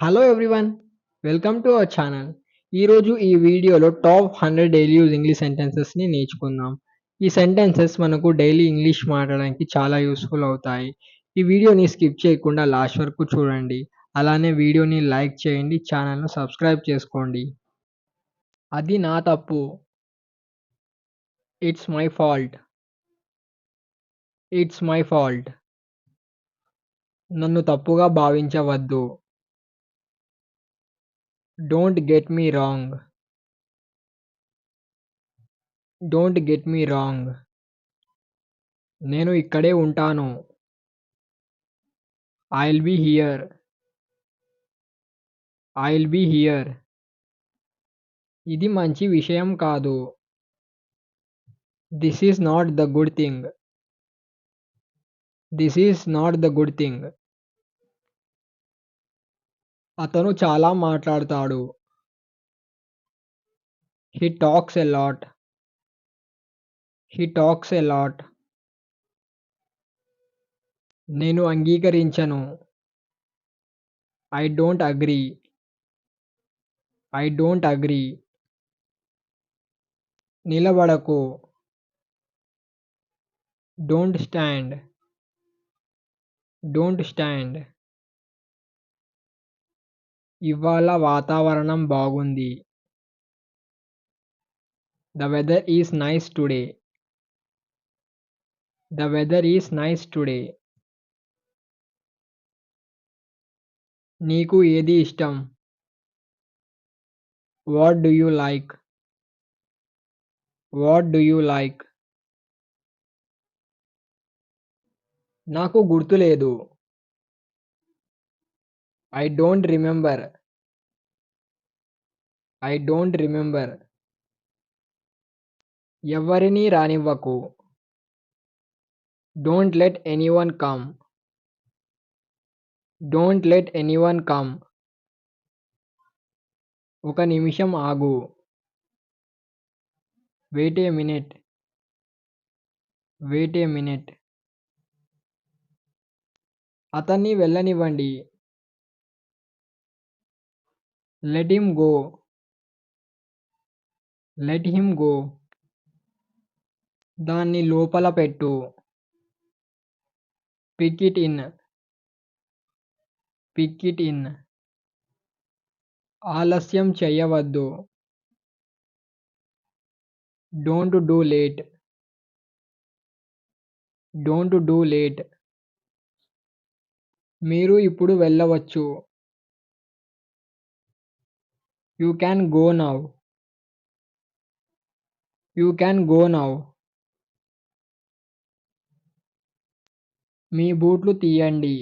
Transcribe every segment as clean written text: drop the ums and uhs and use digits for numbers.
Hello everyone, welcome to our channel. ఈరోజు ఈ వీడియోలో టాప్ 100 డైలీ యూజ్ ఇంగ్లీష్ సెంటెన్సెస్ని నేర్చుకుందాం. ఈ సెంటెన్సెస్ మనకు డైలీ ఇంగ్లీష్ మాట్లాడడానికి చాలా యూస్ఫుల్ అవుతాయి. ఈ వీడియోని స్కిప్ చేయకుండా లాస్ట్ వరకు చూడండి. అలానే వీడియోని లైక్ చేయండి, ఛానల్ను సబ్స్క్రైబ్ చేసుకోండి. అది నా తప్పు. It's my fault. It's my fault. నన్ను తప్పుగా భావించవద్దు. Don't get me wrong. Don't get me wrong. నేను ఇక్కడే ఉంటాను. I'll be here. I'll be here. ఇది మంచి విషయం కాదు. This is not the good thing. This is not the good thing. అతను చాలా మాట్లాడతాడు. He talks a lot. He talks a lot. నేను అంగీకరించను. I don't agree. I don't agree. నిలబడకు. Don't stand. Don't stand. ఇవాళ వాతావరణం బాగుంది. The weather is nice today. The weather is nice today. నీకు ఏది ఇష్టం? What do you like? What do you like? నాకు గుర్తులేదు. I don't remember. I don't remember. ఎవ్వరినీ రానివ్వకు. Don't let anyone come. Don't let anyone come. ఒక నిమిషం ఆగు. Wait a minute. Wait a minute. అతన్ని వెళ్ళనివ్వండి. Let him go. Let him go. దాన్ని లోపల పెట్టు. Pick it in. Pick it in. ఆలస్యం చెయ్యవద్దు. Don't do late. Don't do late. మీరు ఇప్పుడు వెళ్ళవచ్చు. You can go now. You can go now. మీ బూట్లు తీయండి.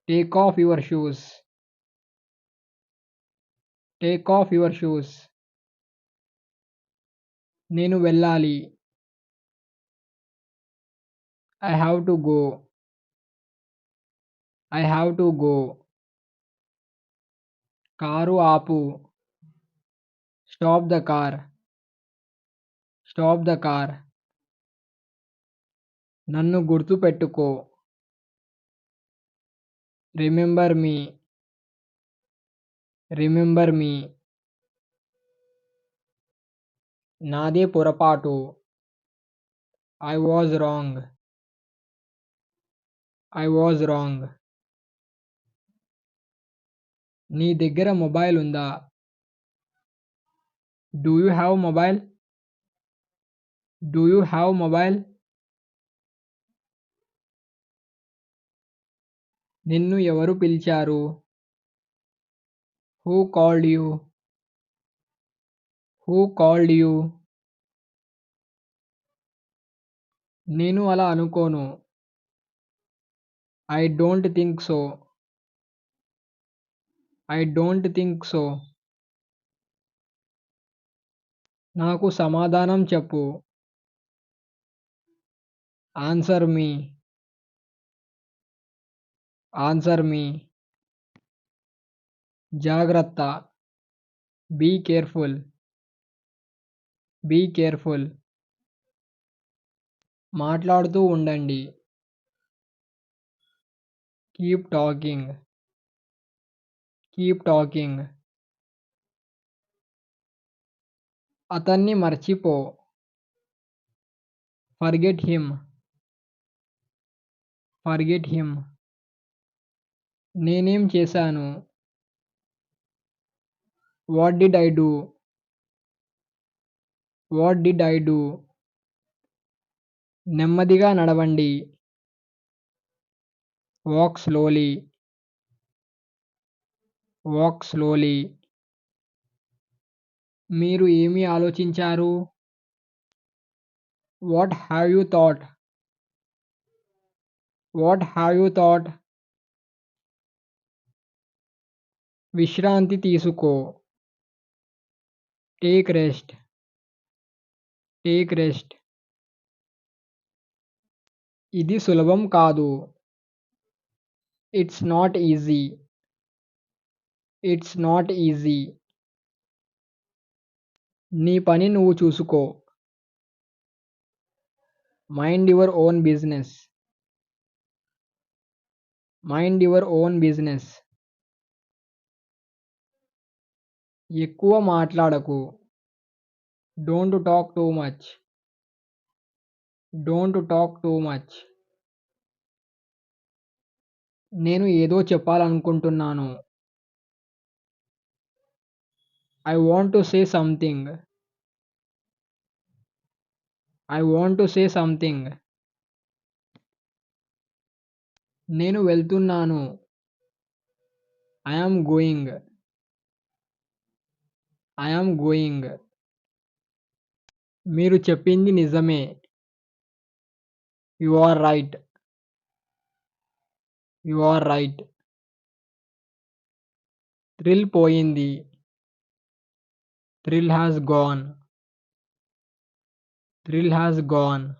Take off your shoes. Take off your shoes. నేను వెళ్ళాలి. I have to go. I have to go. Car ఆపు. Stop the car. Stop the car. నన్ను గుర్తుపెట్టుకో. Remember me. Remember me. నాదే పొరపాటు. I was wrong. I was wrong. నీ దగ్గర mobile ఉందా? Do you have mobile? Do you have mobile? నిన్ను ఎవరు పిలిచారు? Who called you? Who called you? నేను అలా అనుకోను. I don't think so. I don't think so. నాకు సమాధానం చెప్పు. Answer me. Answer me. జాగ్రత్త. Be careful. Be careful. మాట్లాడుతూ ఉండండి. Keep talking. Keep talking. అతన్ని మర్చిపో. Forget him. Forget him. నేనేం చేశాను? What did I do? What did I do? నెమ్మదిగా నడవండి. Walk slowly. Walk slowly. మీరు ఏమి ఆలోచించారు? What have you thought? What have you thought? విశ్రాంతి తీసుకో. Take rest. Take rest. ఇది సులభం కాదు. It's not easy. It's not easy. నీ పని నువ్వు చూసుకో. Mind your own business. Mind your own business. ఎక్కువ మాట్లాడకు. Don't talk too much. Don't talk too much. నేను ఏదో చెప్పాలనుకుంటున్నాను. I want to say something. I want to say something. నేను వెళ్తున్నాను. I am going. I am going. మీరు చెప్పింది నిజమే. You are right. You are right. Thrill పోయింది. Thrill has gone. Thrill has gone.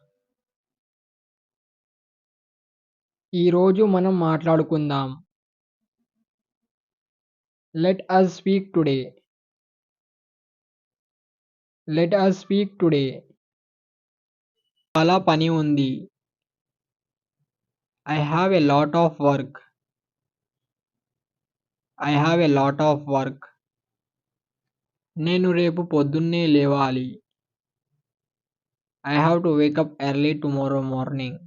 ఈరోజు మనం మాట్లాడుకుందాం. Let us speak today. Let us speak today. చాలా పని ఉంది. I have a lot of work. I have a lot of work. నేను రేపు పొద్దున్నే లేవాలి. I have to wake up early tomorrow morning.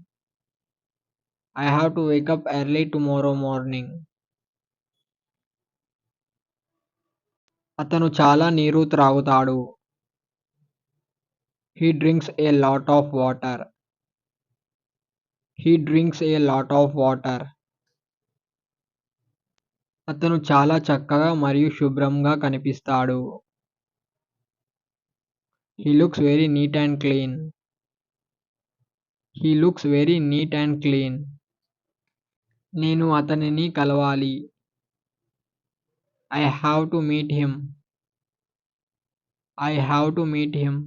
I have to wake up early tomorrow morning. అతను చాలా నీరు త్రాగుతాడు. He drinks a lot of water. He drinks a lot of water. అతను చాలా చక్కగా మరియు శుభ్రంగా కనిపిస్తాడు. He looks very neat and clean. He looks very neat and clean. నేను అతనిని కలవాలి. I have to meet him. I have to meet him.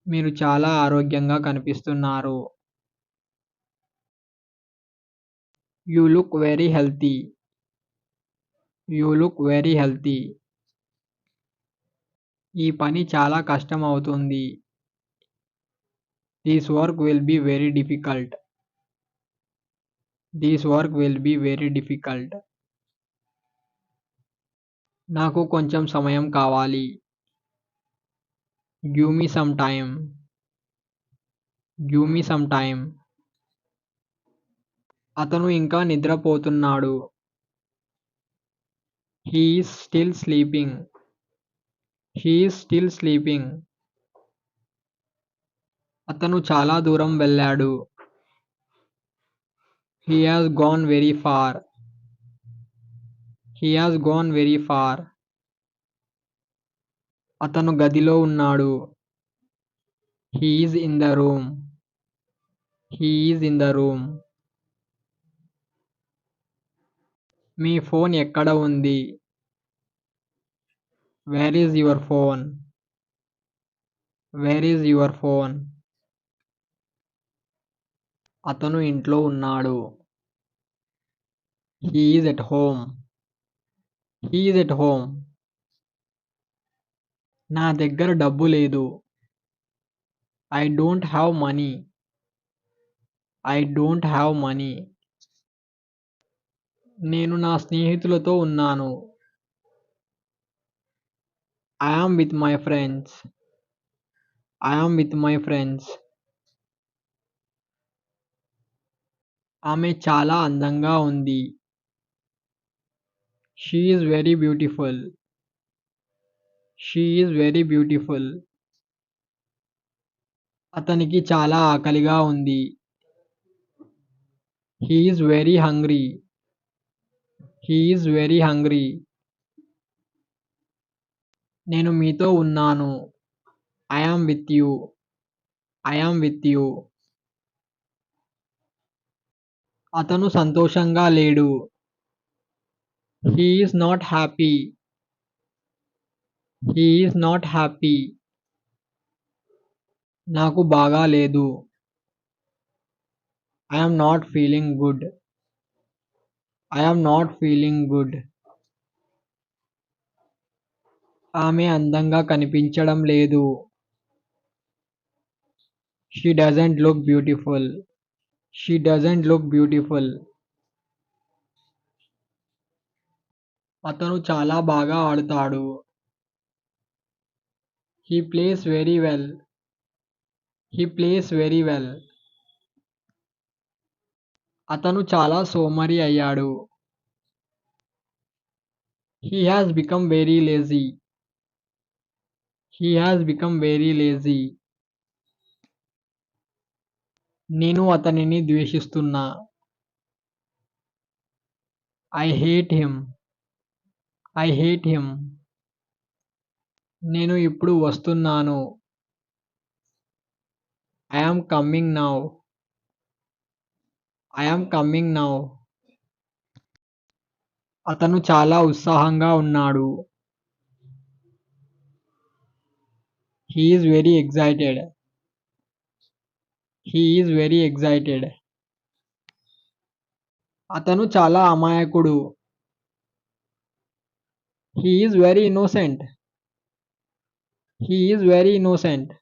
మీరు చాలా ఆరోగ్యంగా కనిపిస్తున్నారు. You look very healthy. You look very healthy. ఈ పని చాలా కష్టమవుతుంది. This work will be very difficult. This work will be very difficult. నాకు కొంచెం సమయం కావాలి. Give me some time. Give me some time. అతను ఇంకా నిద్రపోతున్నాడు. He is still sleeping. He is still sleeping. అతను చాలా దూరం వెళ్ళాడు. He has gone very far. He has gone very far. అతను గదిలో ఉన్నాడు. He is in the room. He is in the room. మీ ఫోన్ ఎక్కడ ఉంది? Where is your phone? Where is your phone? అతను ఇంట్లో ఉన్నాడు. He is at home. He is at home. నా దగ్గర డబ్బు లేదు. I don't have money. I don't have money. నేను నా స్నేహితులతో ఉన్నాను. I am with my friends. I am with my friends. ఆమె చాలా అందంగా ఉంది. She is very beautiful. She is very beautiful. అతనికి చాలా ఆకలిగా ఉంది. He is very hungry. He is very hungry. నేను మీతో ఉన్నాను. I am with you. I am with you. అతను సంతోషంగా లేడు. He is not happy. He is not happy. నాకు బాగా లేదు. I am not feeling good. I am not feeling good. ఆమె అందంగా కనిపించడం లేదు. She doesn't look beautiful. She doesn't look beautiful. అతను చాలా బాగా ఆడుతాడు. He plays very well. He plays very well. అతను చాలా సోమరి అయ్యాడు. He has become very lazy. He has become very lazy. నేను అతనిని ద్వేషిస్తున్నా. I hate him. I hate him. నేను ఇప్పుడు వస్తున్నాను. I am coming now. I am coming now. అతను చాలా ఉత్సాహంగా ఉన్నాడు. He is very excited. He is very excited. అతను చాలా అమాయకుడు. He is very innocent. He is very innocent.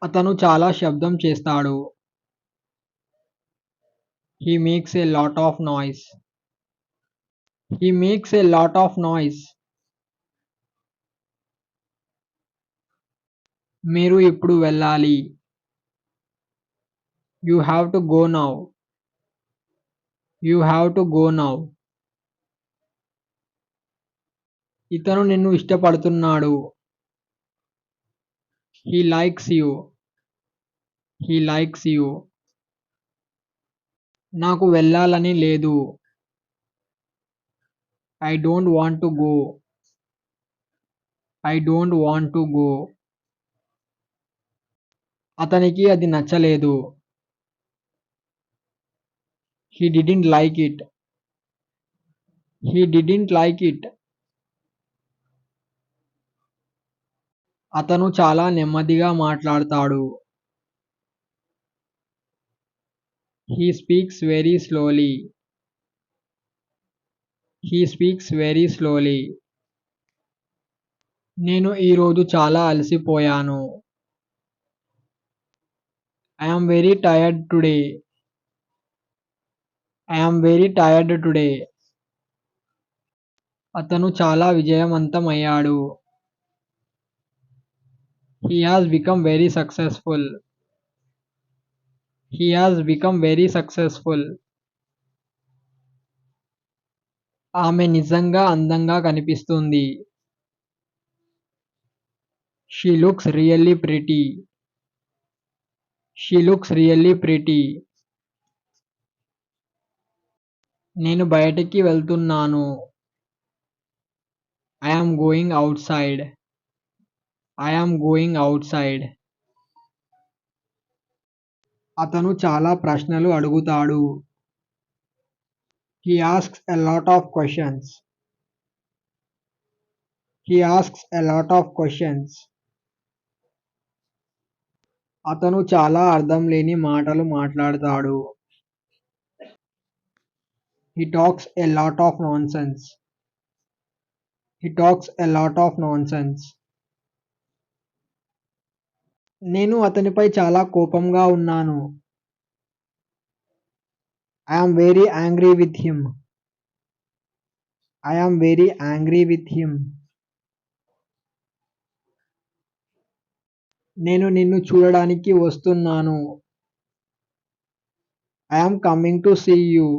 అతను చాలా శబ్దం చేస్తాడు. He makes a lot of noise. He makes a lot of noise. మీరు ఇప్పుడు వెళ్ళాలి. You have to go now. You have to go now. ఇతను నిన్ను ఇష్టపడుతున్నాడు. He likes you. He likes you. నాకు వెళ్ళాలని లేదు. I don't want to go. I don't want to go. అతనికి అది నచ్చలేదు. He didn't like it. He didn't like it. అతను చాలా నెమ్మదిగా మాట్లాడతాడు. He speaks very slowly. He speaks very slowly. నేను ఈరోజు చాలా అలసిపోయాను. I am very tired today. I am very tired today. అతను చాలా విజయవంతమయ్యాడు. He has become very successful. He has become very successful. ఆమె నిజంగా అందంగా కనిపిస్తుంది. She looks really pretty. She looks really pretty. నేను బయటికి వెళ్తున్నాను. I am going outside. I am going out side. అతను చాలా ప్రశ్నలు అడుగుతాడు. He asks a lot of questions. He asks a lot of questions. అతను చాలా అర్థం లేని మాటలు మాట్లాడతాడు. He talks a lot of nonsense. He talks a lot of nonsense. నేను అతనిపై చాలా కోపంగా ఉన్నాను. I am very angry with him. I am very angry with him. నేను నిన్ను చూడడానికి వస్తున్నాను. I am coming to see you.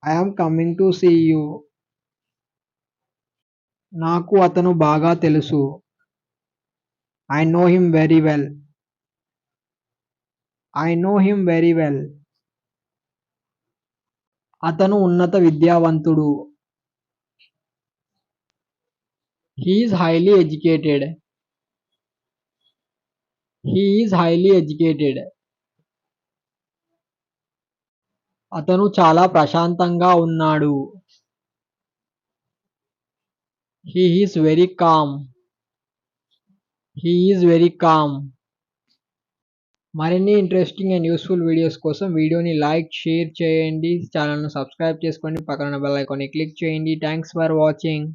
I am coming to see you. నాకు అతను బాగా తెలుసు. I know him very well. I know him very well. అతను ఉన్నత విద్యావంతుడు. He is highly educated. He is highly educated. అతను చాలా ప్రశాంతంగా ఉన్నాడు. He is very calm. He is very calm. మరిన్ని ఇంట్రెస్టింగ్ అండ్ యూస్ఫుల్ వీడియోస్ కోసం వీడియోని లైక్, షేర్ చేయండి. ఛానల్ను సబ్స్క్రైబ్ చేసుకోండి. పక్కన బెల్ ఐకాన్ని క్లిక్ చేయండి. Thanks for watching.